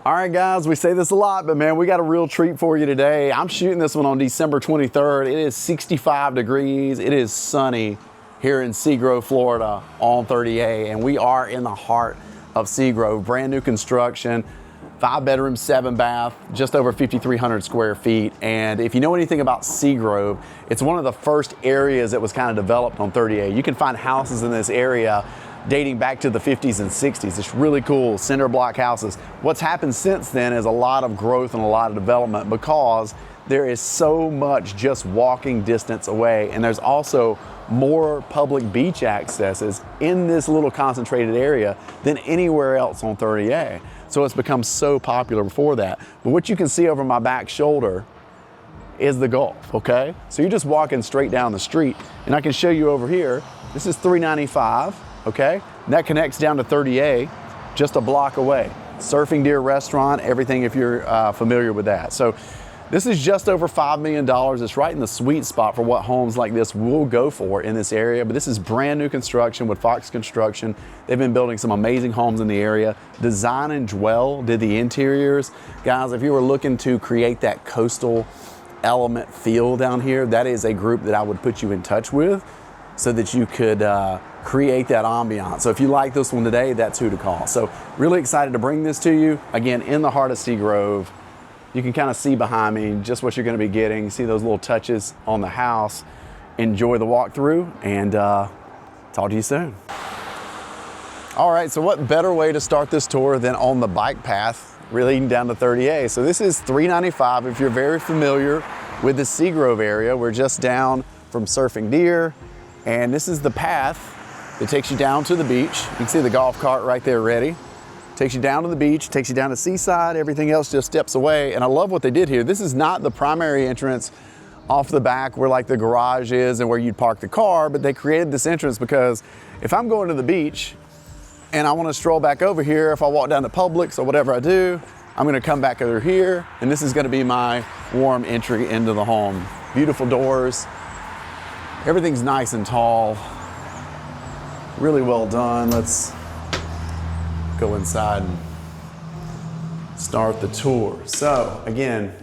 All right, guys, we say this a lot, but man, we got a real treat for you today. I'm shooting this one on December 23rd. It is 65 degrees. It is sunny here in Seagrove, Florida on 30A, and we are in the heart of Seagrove. Brand new construction, 5-bedroom, 7-bath, just over 5,300 square feet. And if you know anything about Seagrove, it's one of the first areas that was kind of developed on 30A. You can find houses in this area dating back to the 50s and 60s. It's really cool, cinder block houses. What's happened since then is a lot of growth and a lot of development because there is so much just walking distance away, and there's also more public beach accesses in this little concentrated area than anywhere else on 30A. So it's become so popular before that. But what you can see over my back shoulder is the Gulf, okay? So you're just walking straight down the street, and I can show you over here, this is 395. Okay, and that connects down to 30A, just a block away. Surfing Deer Restaurant, everything if you're familiar with that. So this is just over $5 million. It's right in the sweet spot for what homes like this will go for in this area. But this is brand new construction with Fox Construction. They've been building some amazing homes in the area. Design and Dwell did the interiors. Guys, if you were looking to create that coastal element feel down here, that is a group that I would put you in touch with so that you could create that ambiance. So if you like this one today, that's who to call. So really excited to bring this to you. Again, in the heart of Seagrove. You can kind of see behind me just what you're going to be getting. See those little touches on the house. Enjoy the walkthrough, and talk to you soon. All right, so what better way to start this tour than on the bike path leading down to 30A. So this is 395. If you're very familiar with the Seagrove area, we're just down from Surfing Deer, and this is the path that takes you down to the beach. You can see the golf cart right there ready. Takes you down to the beach, takes you down to Seaside, everything else just steps away. And I love what they did here. This is not the primary entrance off the back where like the garage is and where you'd park the car, but they created this entrance because if I'm going to the beach and I want to stroll back over here, if I walk down to Publix or whatever I do, I'm going to come back over here, and this is going to be my warm entry into the home. Beautiful doors. Everything's nice and tall. Really well done. Let's go inside and start the tour. So again,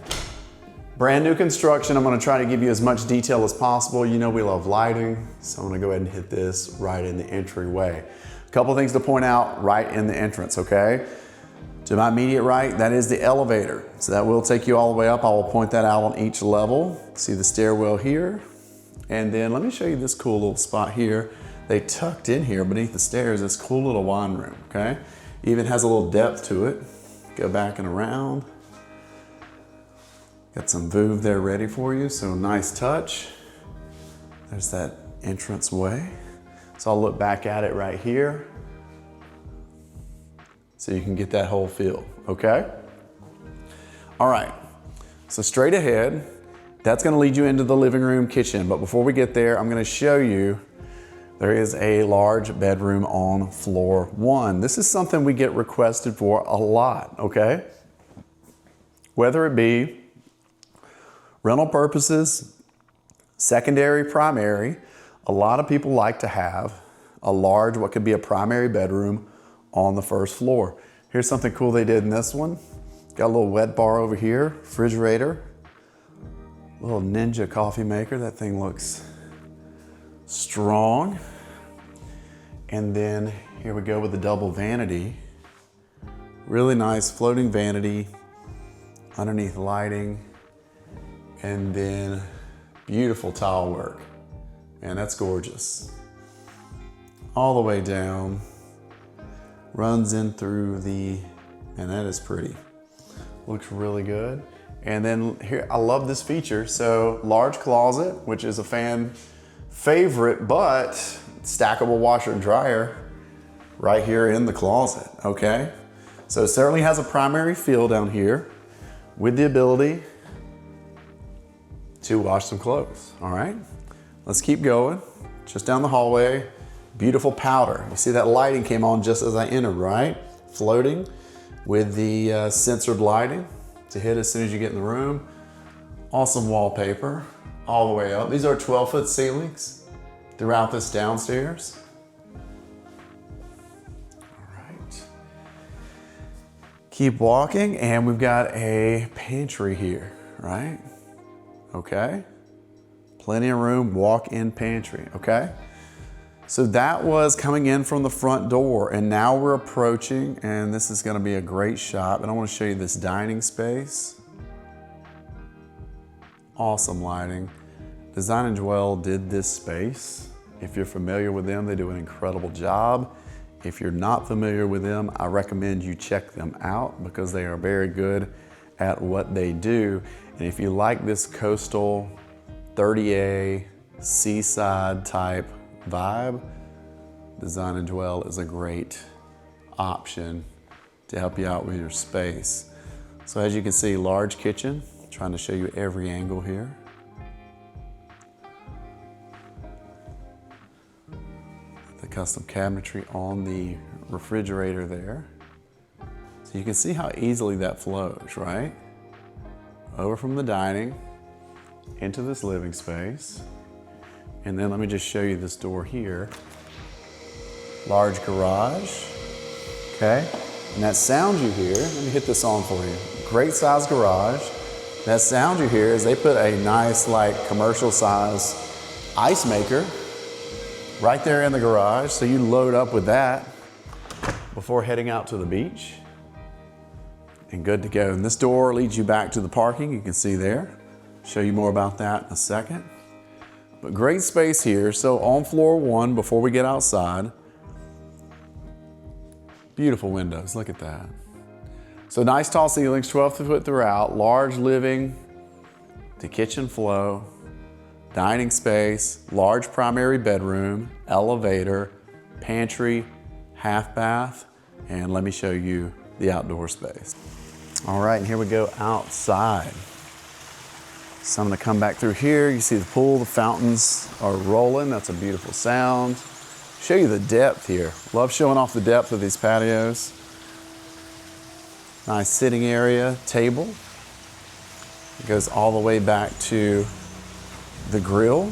brand new construction. I'm going to try to give you as much detail as possible. You know we love lighting, so I'm going to go ahead and hit this right in the entryway. A couple things to point out right in the entrance, okay? To my immediate right, that is the elevator. So that will take you all the way up. I will point that out on each level. See the stairwell here. And then let me show you this cool little spot here. They tucked in here beneath the stairs, this cool little wine room, okay? Even has a little depth to it. Go back and around. Got some Vouv there ready for you, so nice touch. There's that entrance way. So I'll look back at it right here so you can get that whole feel, okay? All right, so straight ahead, that's gonna lead you into the living room kitchen. But before we get there, I'm gonna show you there is a large bedroom on floor 1. This is something we get requested for a lot, okay? Whether it be rental purposes, secondary, primary, a lot of people like to have a large, what could be a primary bedroom on the first floor. Here's something cool they did in this one. Got a little wet bar over here, refrigerator, little Ninja coffee maker. That thing looks strong. And then here we go with the double vanity. Really nice floating vanity, underneath lighting, and then beautiful tile work. Man, that's gorgeous. All the way down, runs in through the, and that is pretty. Looks really good. And then here, I love this feature. So large closet, which is a fan favorite, but stackable washer and dryer right here in the closet, okay? So it certainly has a primary feel down here with the ability to wash some clothes, all right? Let's keep going. Just down the hallway, beautiful powder. You see that lighting came on just as I entered, right? Floating with the censored lighting to hit as soon as you get in the room. Awesome wallpaper all the way up. These are 12-foot ceilings throughout this downstairs. All right. Keep walking, and we've got a pantry here, right? Okay. Plenty of room, walk-in pantry, okay? So that was coming in from the front door, and now we're approaching, and this is gonna be a great shot, and I wanna show you this dining space. Awesome lighting. Design and Dwell did this space. If you're familiar with them, they do an incredible job. If you're not familiar with them, I recommend you check them out because they are very good at what they do. And if you like this coastal 30A seaside type vibe, Design and Dwell is a great option to help you out with your space. So as you can see, large kitchen, trying to show you every angle here. The custom cabinetry on the refrigerator there. So you can see how easily that flows, right? Over from the dining into this living space. And then let me just show you this door here. Large garage, okay? And that sound you hear, let me hit this on for you. Great size garage. That sound you hear is they put a nice like commercial size ice maker right there in the garage. So you load up with that before heading out to the beach and good to go. And this door leads you back to the parking, you can see there. Show you more about that in a second. But great space here. So on floor one, before we get outside, beautiful windows, look at that. So nice tall ceilings, 12 foot throughout, large living to kitchen flow, dining space, large primary bedroom, elevator, pantry, half bath, and let me show you the outdoor space. All right, and here we go outside. So I'm gonna come back through here. You see the pool, the fountains are rolling. That's a beautiful sound. Show you the depth here. Love showing off the depth of these patios. Nice sitting area, table. It goes all the way back to the grill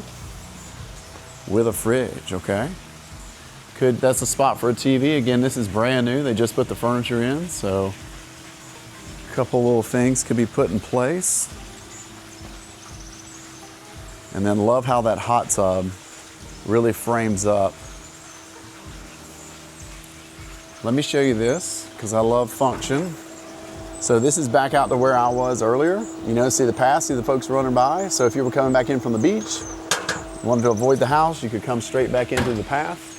with a fridge, okay? That's a spot for a TV. Again, this is brand new. They just put the furniture in, so a couple little things could be put in place. And then love how that hot tub really frames up. Let me show you this, because I love function. So this is back out to where I was earlier. You know, see the path, see the folks running by. So if you were coming back in from the beach, wanted to avoid the house, you could come straight back into the path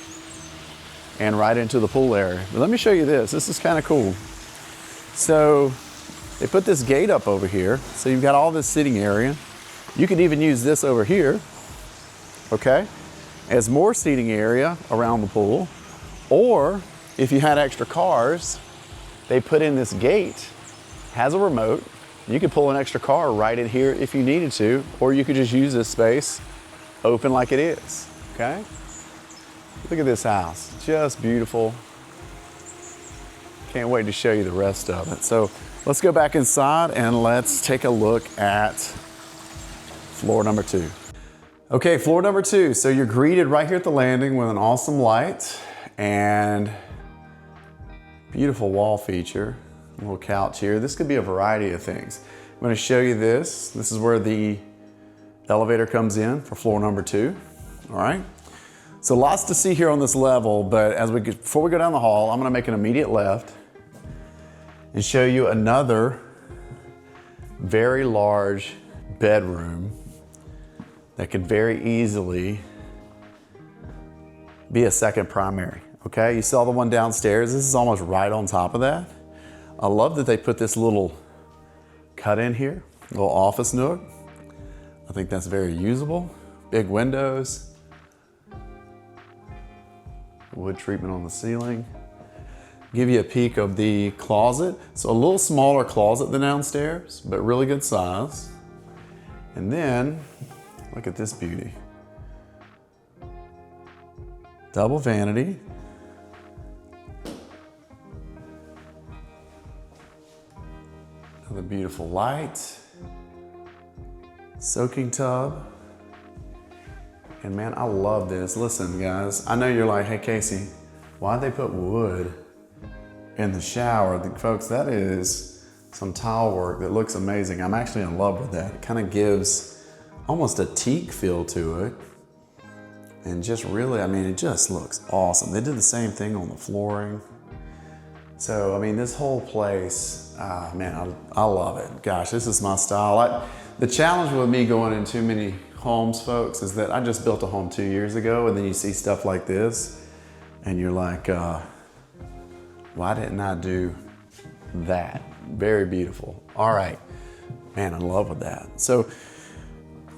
and right into the pool area. But let me show you this. This is kind of cool. So they put this gate up over here. So you've got all this sitting area. You could even use this over here, okay, as more seating area around the pool. Or if you had extra cars, they put in this gate, has a remote. You could pull an extra car right in here if you needed to, or you could just use this space open like it is, okay? Look at this house, just beautiful. Can't wait to show you the rest of it. So let's go back inside and let's take a look at floor number 2. Okay, floor number 2. So you're greeted right here at the landing with an awesome light and beautiful wall feature. A little couch here. This could be a variety of things. I'm going to show you this. This is where the elevator comes in for floor number 2. All right. So lots to see here on this level, but before we go down the hall, I'm going to make an immediate left and show you another very large bedroom that could very easily be a second primary. Okay, you saw the one downstairs. This is almost right on top of that. I love that they put this little cut in here, little office nook. I think that's very usable. Big windows. Wood treatment on the ceiling. Give you a peek of the closet. So a little smaller closet than downstairs, but really good size. And then, look at this beauty. Double vanity. Another beautiful light. Soaking tub. And man, I love this. Listen, guys, I know you're like, hey, Casey, why'd they put wood in the shower. Folks, that is some tile work that looks amazing. I'm actually in love with that. It kind of gives almost a teak feel to it. And just really, I mean, it just looks awesome. They did the same thing on the flooring. So, I mean, this whole place, man, I love it. Gosh, this is my style. The challenge with me going in too many homes, folks, is that I just built a home 2 years ago, and then you see stuff like this, and you're like, why didn't I do that? Very beautiful. All right, man, I'm in love with that. So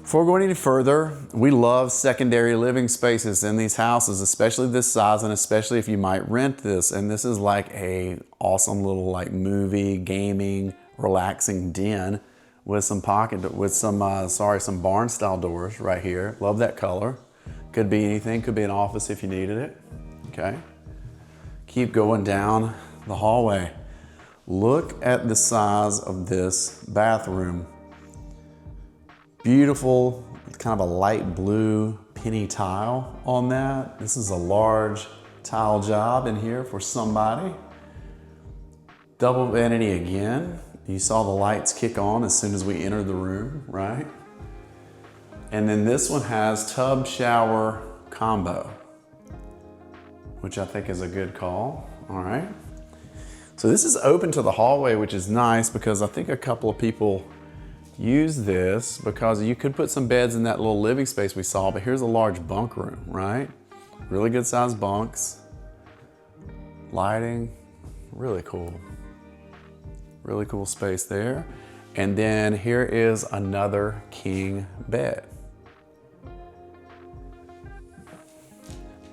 before going any further, we love secondary living spaces in these houses, especially this size, and especially if you might rent this. And this is like a awesome little like movie, gaming, relaxing den with some some barn style doors right here. Love that color. Could be anything, could be an office if you needed it, okay? Keep going down the hallway. Look at the size of this bathroom. Beautiful, kind of a light blue penny tile on that. This is a large tile job in here for somebody. Double vanity again. You saw the lights kick on as soon as we entered the room, right? And then this one has tub shower combo, which I think is a good call, all right? So this is open to the hallway, which is nice because I think a couple of people use this because you could put some beds in that little living space we saw, but here's a large bunk room, right? Really good sized bunks. Lighting, really cool. Really cool space there. And then here is another king bed.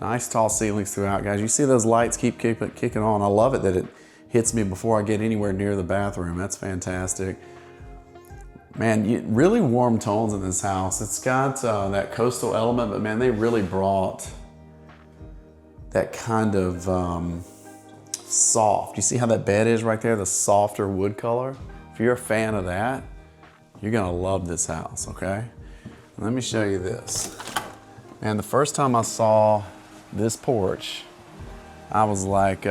Nice tall ceilings throughout, guys. You see those lights keep kicking on. I love it that it hits me before I get anywhere near the bathroom. That's fantastic. Man, really warm tones in this house. It's got that coastal element, but man, they really brought that kind of soft. You see how that bed is right there, the softer wood color? If you're a fan of that, you're gonna love this house, okay? Let me show you this. Man, the first time I saw this porch, I was like,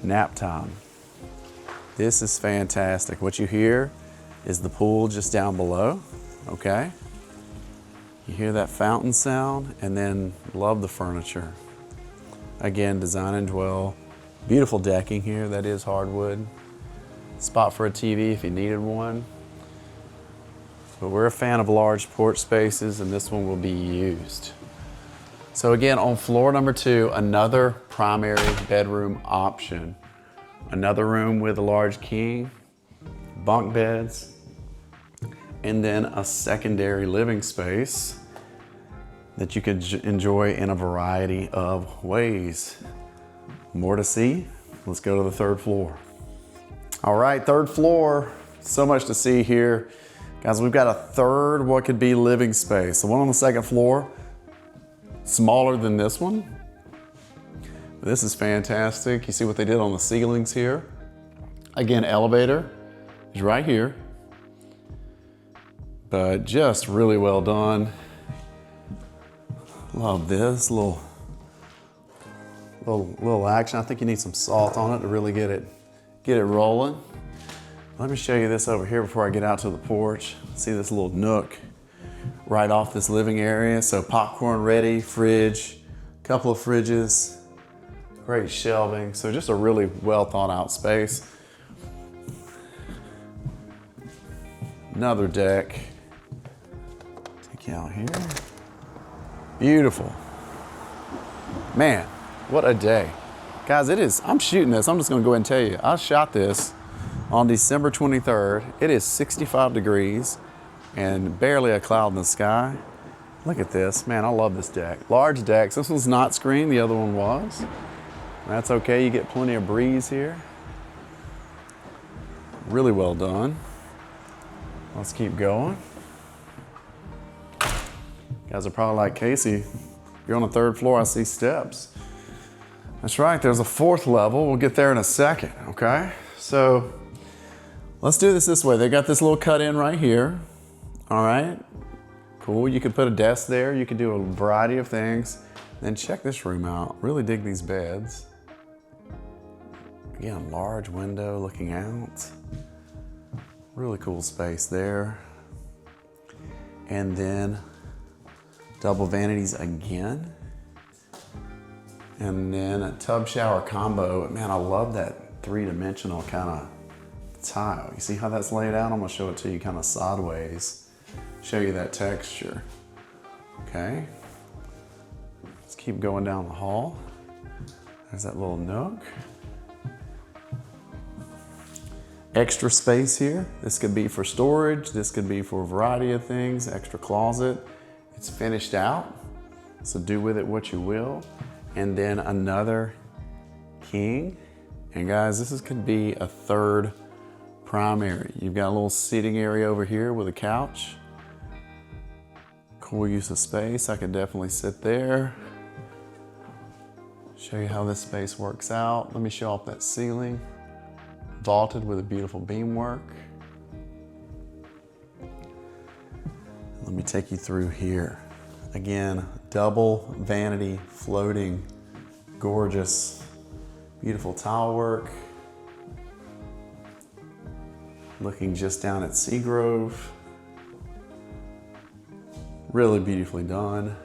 nap time. This is fantastic. What you hear is the pool just down below, okay? You hear that fountain sound, and then love the furniture. Again, design and dwell. Beautiful decking here, that is hardwood. Spot for a TV if you needed one. But we're a fan of large porch spaces, and this one will be used. So again, on floor number 2, another primary bedroom option. Another room with a large king, bunk beds, and then a secondary living space that you could enjoy in a variety of ways. More to see. Let's go to the 3rd floor. All right, 3rd floor. So much to see here. Guys, we've got a third what could be living space. The one on the 2nd floor, smaller than this one. This is fantastic. You see what they did on the ceilings here. Again, elevator is right here, but just really well done. Love this little action. I think you need some salt on it to really get it rolling. Let me show you this over here before I get out to the porch. See this little nook right off this living area. So popcorn ready, fridge, couple of fridges. Great shelving, so just a really well thought out space. Another deck. Take you out here. Beautiful. Man, what a day. Guys, I'm shooting this. I'm just gonna go ahead and tell you. I shot this on December 23rd. It is 65 degrees and barely a cloud in the sky. Look at this, man, I love this deck. Large decks, this one's not screened, the other one was. That's okay, you get plenty of breeze here. Really well done. Let's keep going. You guys are probably like, Casey, you're on the 3rd floor, I see steps. That's right, there's a 4th level. We'll get there in a second, okay? So let's do this way. They got this little cut in right here, all right? Cool, you could put a desk there. You could do a variety of things. Then check this room out. Really dig these beds. Again, large window looking out. Really cool space there. And then double vanities again. And then a tub shower combo. Man, I love that three-dimensional kind of tile. You see how that's laid out? I'm gonna show it to you kind of sideways. Show you that texture. Okay. Let's keep going down the hall. There's that little nook. Extra space here. This could be for storage. This could be for a variety of things. Extra closet. It's finished out, so do with it what you will. And then another king. And guys, this could be a third primary. You've got a little seating area over here with a couch. Cool use of space. I could definitely sit there. Show you how this space works out. Let me show off that ceiling. Vaulted with a beautiful beamwork. Let me take you through here. Again, double vanity, floating, gorgeous, beautiful tile work. Looking just down at Seagrove. Really beautifully done.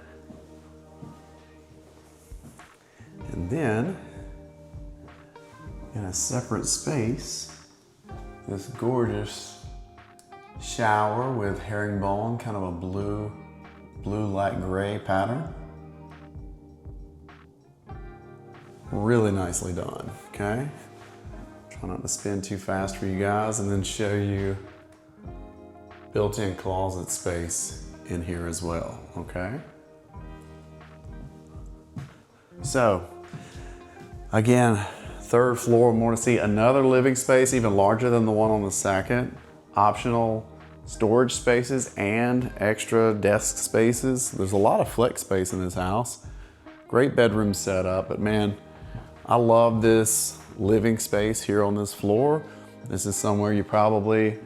And then, in a separate space, this gorgeous shower with herringbone, kind of a blue light gray pattern. Really nicely done, okay? Try not to spin too fast for you guys, and then show you built-in closet space in here as well, okay? So, again, third floor, we want to see another living space, even larger than the one on the second. Optional storage spaces and extra desk spaces. There's a lot of flex space in this house. Great bedroom setup, but man, I love this living space here on this floor. This is somewhere you probably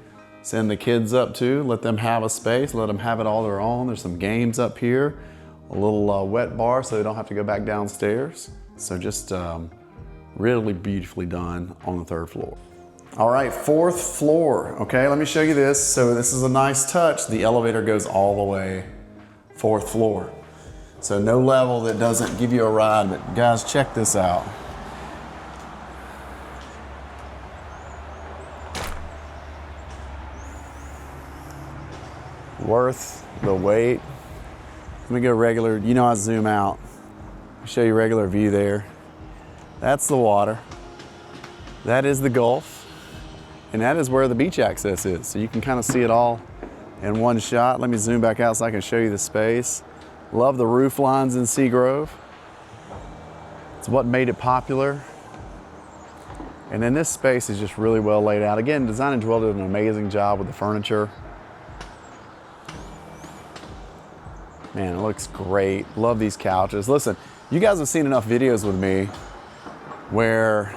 send the kids up to, let them have a space, let them have it all their own. There's some games up here, a little wet bar so they don't have to go back downstairs. So just really beautifully done on the third floor. All right, fourth floor, okay, let me show you this. So this is a nice touch. The elevator goes all the way fourth floor. So no level that doesn't give you a ride, but guys, check this out. Worth the wait. Let me go regular, you know I zoom out. I'll show you regular view there. That's the water. That is the Gulf. And that is where the beach access is. So you can kind of see it all in one shot. Let me zoom back out so I can show you the space. Love the roof lines in Seagrove. It's what made it popular. And then this space is just really well laid out. Again, Design and Dwell did an amazing job with the furniture. Man, it looks great. Love these couches. Listen, you guys have seen enough videos with me where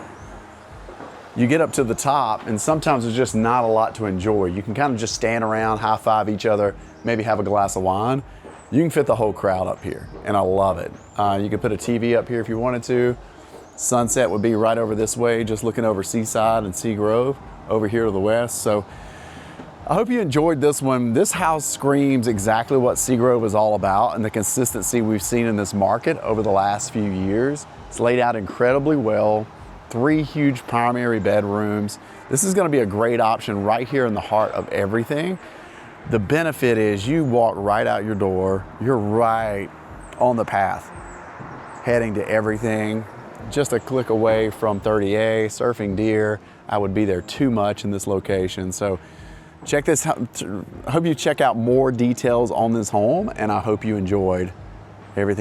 you get up to the top and sometimes there's just not a lot to enjoy. You can kind of just stand around, high five each other, maybe have a glass of wine. You can fit the whole crowd up here and I love it. You could put a TV up here if you wanted to. Sunset would be right over this way, just looking over Seaside and Seagrove over here to the west. So I hope you enjoyed this one. This house screams exactly what Seagrove is all about and the consistency we've seen in this market over the last few years. It's laid out incredibly well. 3 huge primary bedrooms. This is gonna be a great option right here in the heart of everything. The benefit is you walk right out your door, you're right on the path, heading to everything. Just a click away from 30A, surfing deer. I would be there too much in this location. So check this out. I hope you check out more details on this home and I hope you enjoyed everything.